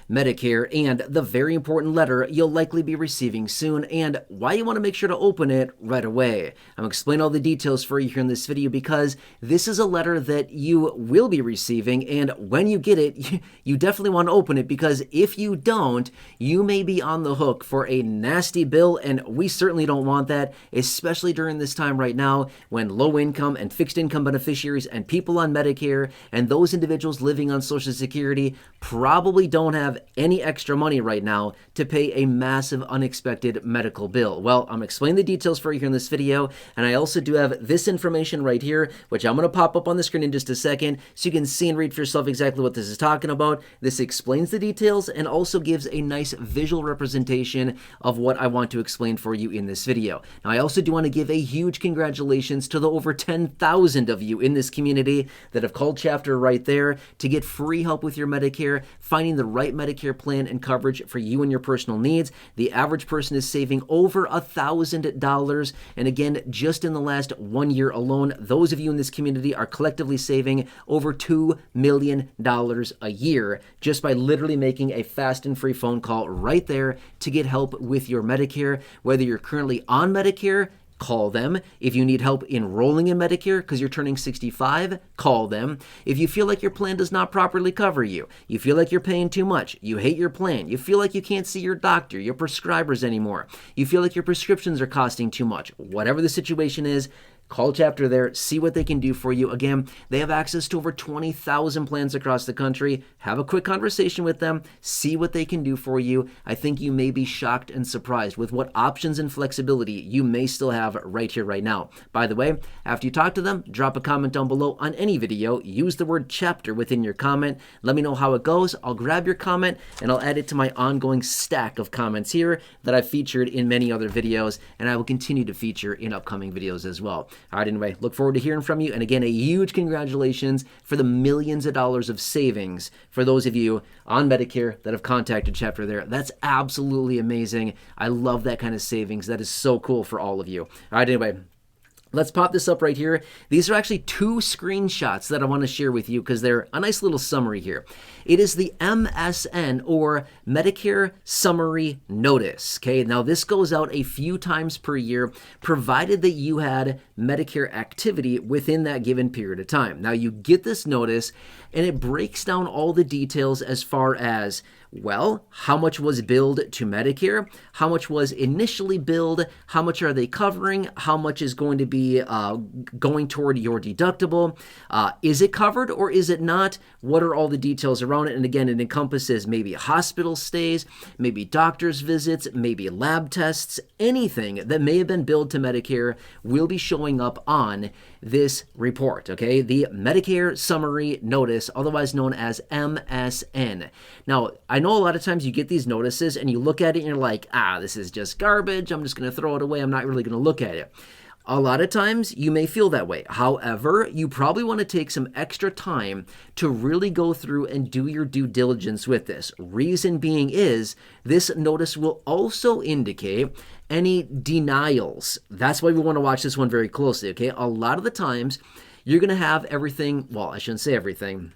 Medicare, and the very important letter you'll likely be receiving soon, and why you want to make sure to open it right away. I'm going to explain all the details for you here in this video because this is a letter that you will be receiving, and when you get it, you definitely want to open it because if you don't, you may be on the hook for a nasty bill, and we certainly don't want that, especially during this time right now when low income and fixed income beneficiaries and people on Medicare and those individuals living on Social Security probably don't have any extra money right now to pay a massive unexpected medical bill. Well, I'm going to explain the details for you here in this video, and I also do have this information right here, which I'm going to pop up on the screen in just a second so you can see and read for yourself exactly what this is talking about. This explains the details and also gives a nice visual representation of what I want to explain for you in this video. Now, I also do want to give a huge congratulations to the over 10,000 of you in this community that have called chapter right there to get free help with your Medicare, finding the right Medicare plan and coverage for you and your personal needs. The average person is saving over $1,000. And again, just in the last 1 year alone, those of you in this community are collectively saving over $2 million a year just by literally making a fast and free phone call right there to get help with your Medicare. Whether you're currently on Medicare, call them. If you need help enrolling in Medicare because you're turning 65, call them. If you feel like your plan does not properly cover you, you feel like you're paying too much, you hate your plan, you feel like you can't see your doctor, your prescribers anymore, you feel like your prescriptions are costing too much, whatever the situation is, call chapter there, see what they can do for you. Again, they have access to over 20,000 plans across the country. Have a quick conversation with them, see what they can do for you. I think you may be shocked and surprised with what options and flexibility you may still have right here, right now. By the way, after you talk to them, drop a comment down below on any video. Use the word chapter within your comment. Let me know how it goes. I'll grab your comment and I'll add it to my ongoing stack of comments here that I've featured in many other videos, and I will continue to feature in upcoming videos as well. All right, anyway, look forward to hearing from you. And again, a huge congratulations for the millions of dollars of savings for those of you on Medicare that have contacted chapter there. That's absolutely amazing. I love that kind of savings. That is so cool for all of you. All right, anyway, let's pop this up right here. These are actually two screenshots that I want to share with you because they're a nice little summary here. It is the MSN, or Medicare Summary Notice. Okay, now this goes out a few times per year, provided that you had Medicare activity within that given period of time. Now you get this notice and it breaks down all the details as far as, well, how much was billed to Medicare? How much was initially billed? How much are they covering? How much is going to be going toward your deductible? Is it covered or is it not? What are all the details around it? And again, it encompasses maybe hospital stays, maybe doctor's visits, maybe lab tests, anything that may have been billed to Medicare will be showing up on this report, okay? The Medicare Summary Notice, otherwise known as MSN. Now, I know a lot of times you get these notices and you look at it and you're like, this is just garbage. I'm just going to throw it away. I'm not really going to look at it. A lot of times you may feel that way. However, you probably want to take some extra time to really go through and do your due diligence with this. Reason being is this notice will also indicate any denials. That's why we want to watch this one very closely, okay? A lot of the times you're going to have everything, well, I shouldn't say everything.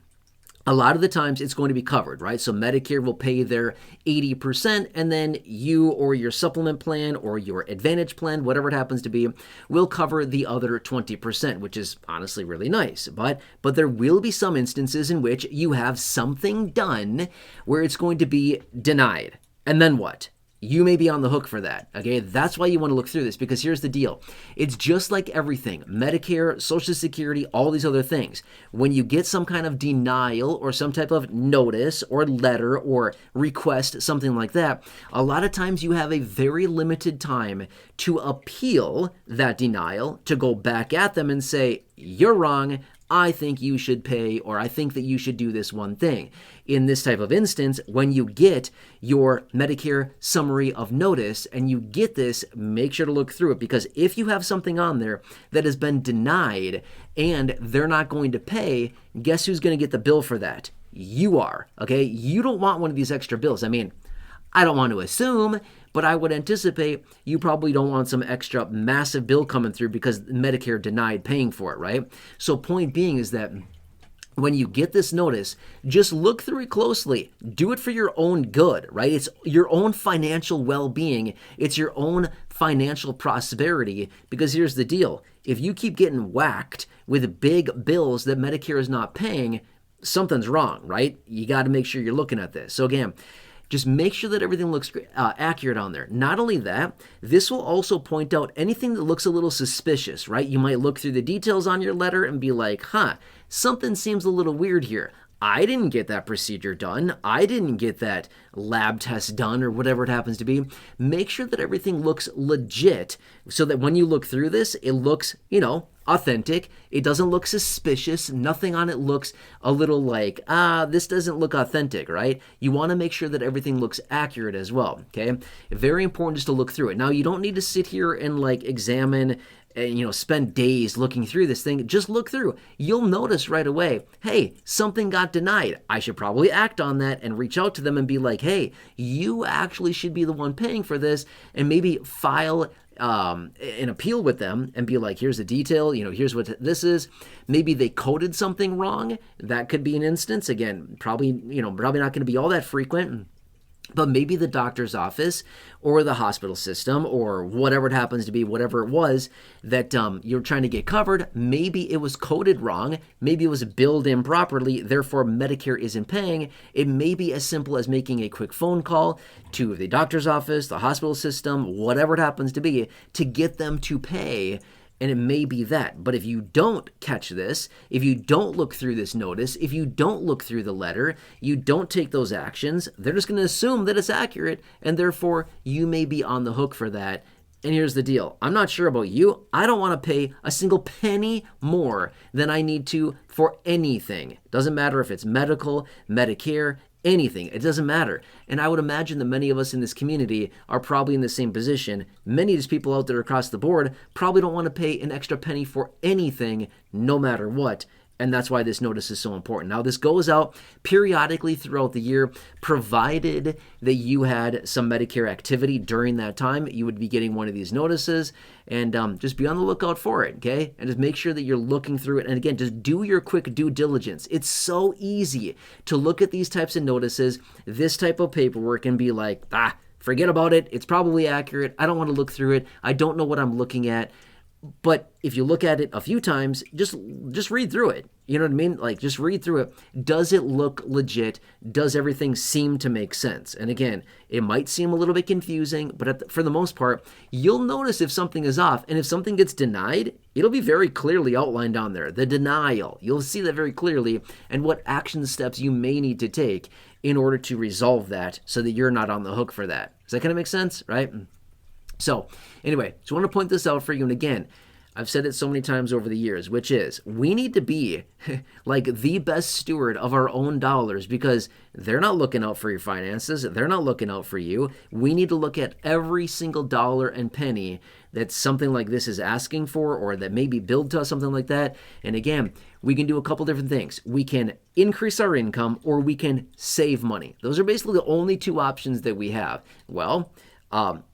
A lot of the times it's going to be covered, right? So Medicare will pay their 80%, and then you or your supplement plan or your Advantage plan, whatever it happens to be, will cover the other 20%, which is honestly really nice. But there will be some instances in which you have something done where it's going to be denied. And then what? You may be on the hook for that, okay? That's why you want to look through this, because here's the deal. It's just like everything, Medicare, Social Security, all these other things. When you get some kind of denial or some type of notice or letter or request, something like that, a lot of times you have a very limited time to appeal that denial, to go back at them and say, you're wrong, I think you should pay, or I think that you should do this one thing. In this type of instance, when you get your Medicare Summary of Notice and you get this, make sure to look through it, because if you have something on there that has been denied and they're not going to pay, guess who's going to get the bill for that? You are, okay? You don't want one of these extra bills. I mean, I don't want to assume, but I would anticipate you probably don't want some extra massive bill coming through because Medicare denied paying for it, right? So point being is that when you get this notice, just look through it closely. Do it for your own good, right? It's your own financial well-being. It's your own financial prosperity. Because here's the deal. If you keep getting whacked with big bills that Medicare is not paying, something's wrong, right? You got to make sure you're looking at this. So again, just make sure that everything looks accurate on there. Not only that, this will also point out anything that looks a little suspicious, right? You might look through the details on your letter and be like, something seems a little weird here. I didn't get that procedure done. I didn't get that lab test done or whatever it happens to be. Make sure that everything looks legit so that when you look through this, it looks, authentic. It doesn't look suspicious. Nothing on it looks a little like, this doesn't look authentic, right? You want to make sure that everything looks accurate as well, okay? Very important just to look through it. Now, you don't need to sit here and examine and spend days looking through this thing. Just look through. You'll notice right away, hey, something got denied. I should probably act on that and reach out to them and be like, hey, you actually should be the one paying for this, and maybe file an appeal with them and be like, here's the detail, here's what this is. Maybe they coded something wrong. That could be an instance. Again, probably not going to be all that frequent. But maybe the doctor's office or the hospital system or whatever it happens to be, whatever it was that you're trying to get covered, maybe it was coded wrong. Maybe it was billed improperly. Therefore, Medicare isn't paying. It may be as simple as making a quick phone call to the doctor's office, the hospital system, whatever it happens to be, to get them to pay. And it may be that. But if you don't catch this, if you don't look through this notice, if you don't look through the letter, you don't take those actions, they're just going to assume that it's accurate, and therefore you may be on the hook for that. And here's the deal. I'm not sure about you. I don't want to pay a single penny more than I need to for anything. Doesn't matter if it's medical, Medicare, anything. It doesn't matter. And I would imagine that many of us in this community are probably in the same position. Many of these people out there across the board probably don't want to pay an extra penny for anything, no matter what. And that's why this notice is so important. Now, this goes out periodically throughout the year, provided that you had some Medicare activity during that time. You would be getting one of these notices, and just be on the lookout for it, okay? And just make sure that you're looking through it. And again, just do your quick due diligence. It's so easy to look at these types of notices, this type of paperwork, and be like, forget about it. It's probably accurate. I don't want to look through it. I don't know what I'm looking at. But if you look at it a few times, just read through it. You know what I mean? Just read through it. Does it look legit? Does everything seem to make sense? And again, it might seem a little bit confusing, but for the most part, you'll notice if something is off. And if something gets denied, it'll be very clearly outlined on there. The denial. You'll see that very clearly, and what action steps you may need to take in order to resolve that so that you're not on the hook for that. Does that kind of make sense, right? So anyway, just want to point this out for you. And again, I've said it so many times over the years, which is we need to be the best steward of our own dollars, because they're not looking out for your finances. They're not looking out for you. We need to look at every single dollar and penny that something like this is asking for, or that may be billed to us, something like that. And again, we can do a couple different things. We can increase our income, or we can save money. Those are basically the only two options that we have. Well,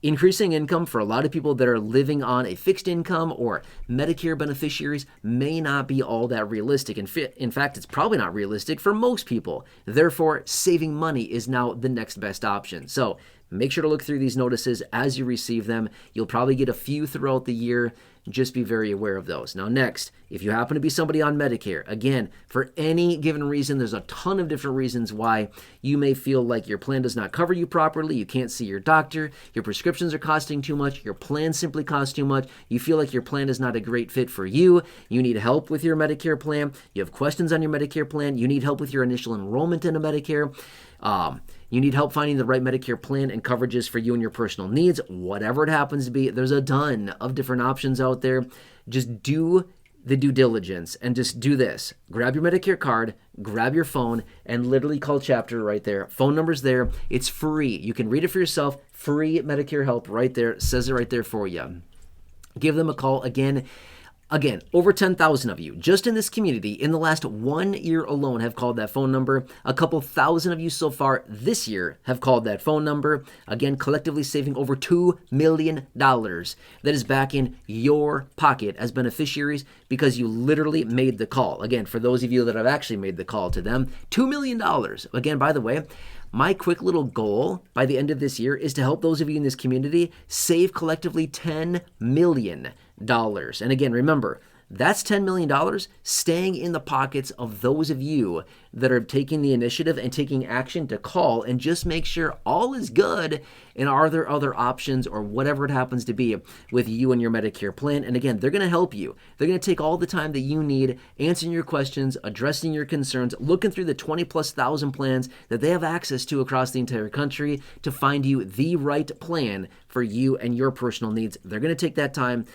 increasing income for a lot of people that are living on a fixed income or Medicare beneficiaries may not be all that realistic. In fact, it's probably not realistic for most people. Therefore, saving money is now the next best option. So make sure to look through these notices as you receive them. You'll probably get a few throughout the year. Just be very aware of those. Now, next, if you happen to be somebody on Medicare, again, for any given reason, there's a ton of different reasons why you may feel like your plan does not cover you properly, you can't see your doctor, your prescriptions are costing too much, your plan simply costs too much, you feel like your plan is not a great fit for you, you need help with your Medicare plan, you have questions on your Medicare plan, you need help with your initial enrollment into Medicare, you need help finding the right Medicare plan and coverages for you and your personal needs, whatever it happens to be. There's a ton of different options out there. Just do the due diligence and just do this. Grab your Medicare card, grab your phone, and literally call Chapter right there. Phone number's there. It's free. You can read it for yourself. Free Medicare help right there. It says it right there for you. Give them a call. Again, Again, over 10,000 of you just in this community in the last 1 year alone have called that phone number. A couple thousand of you so far this year have called that phone number. Again, collectively saving over $2 million that is back in your pocket as beneficiaries because you literally made the call. Again, for those of you that have actually made the call to them, $2 million. Again, by the way, my quick little goal by the end of this year is to help those of you in this community save collectively $10 million. And again, remember, that's $10 million staying in the pockets of those of you that are taking the initiative and taking action to call and just make sure all is good. And are there other options or whatever it happens to be with you and your Medicare plan? And again, they're going to help you. They're going to take all the time that you need, answering your questions, addressing your concerns, looking through the 20,000+ plans that they have access to across the entire country to find you the right plan for you and your personal needs. They're going to take that time.